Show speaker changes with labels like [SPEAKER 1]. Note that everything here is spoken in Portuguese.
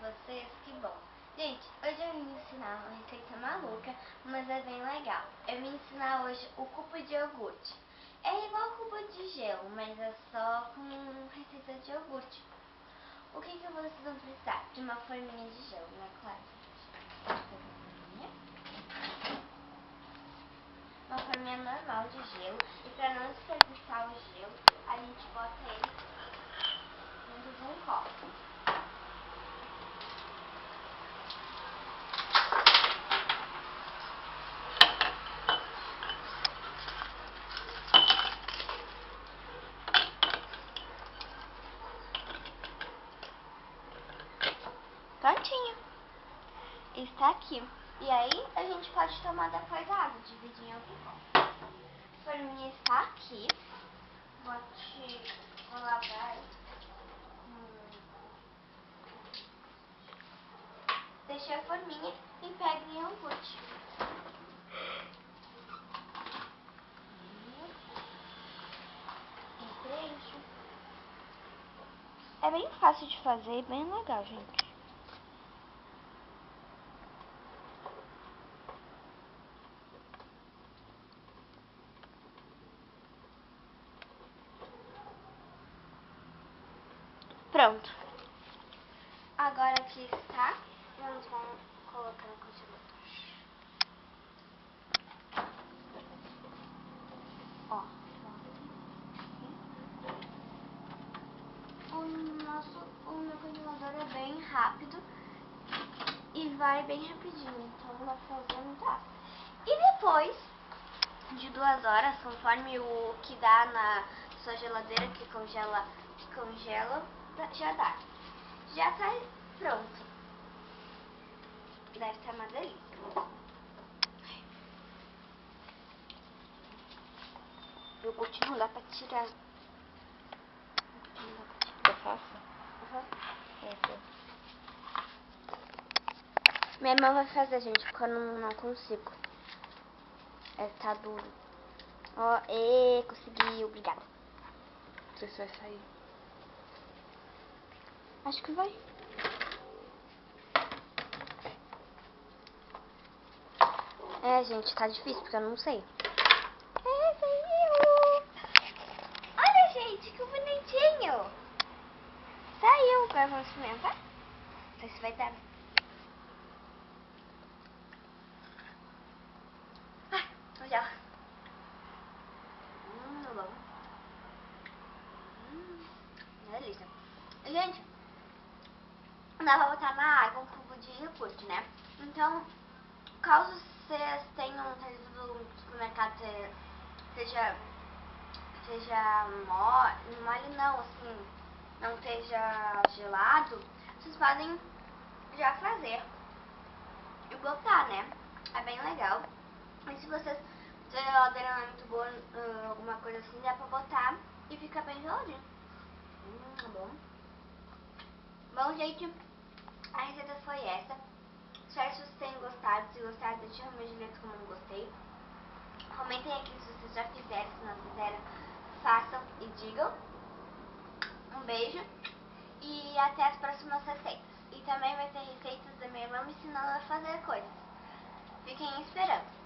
[SPEAKER 1] vocês, que bom. Gente, hoje eu vim ensinar uma receita maluca, mas é bem legal. Eu vim ensinar hoje o cubo de iogurte. É igual ao cubo de gelo, mas é só com receita de iogurte. O que vocês vão precisar? De uma forminha de gelo, né? Claro. Uma forminha normal de gelo. E para não desperdiçar o gelo, a gente bota ele dentro de um copo. Prontinho. Está aqui. E aí a gente pode tomar depois a água, dividir em outro copo. A forminha está aqui. Vou lavar. Deixei a forminha e pego o iogurte. E preencho. É bem fácil de fazer e bem legal, gente. Pronto. Agora aqui está. Vamos colocar no congelador. Ó. O meu congelador é bem rápido e vai bem rapidinho. Então vai fazer muito rápido. E depois de 2 horas, conforme o que dá na sua geladeira, que congela, já dá. Já tá pronto. Deve estar uma delícia. O iogurte não dá pra tirar.
[SPEAKER 2] Tá fácil?
[SPEAKER 1] Uhum. Minha irmã vai fazer, gente, porque eu não consigo. Tá duro. Ó, consegui, obrigada.
[SPEAKER 2] Não sei se vai sair.
[SPEAKER 1] Acho que vai. É, gente, tá difícil, porque eu não sei. Saiu! Olha, gente, que bonitinho! Saiu, agora vamos experimentar? Não sei se vai dar. Já. Bom. Delícia. Gente, dá pra botar na água um cubo de iogurte, né? Então, caso vocês tenham trazido do supermercado, seja mole não, assim, não esteja gelado, vocês podem já fazer e botar, né? É bem legal. E se vocês a geladeira não é muito boa, alguma coisa assim, dá pra botar e fica bem geladinho. Bom. Bom, gente, a receita foi essa. Espero que vocês tenham gostado. Se gostaram, deixem o meu direito como não gostei. Comentem aqui se vocês já fizeram, se não fizeram, façam e digam. Um beijo e até as próximas receitas. E também vai ter receitas da minha irmã me ensinando a fazer coisas. Fiquem esperando.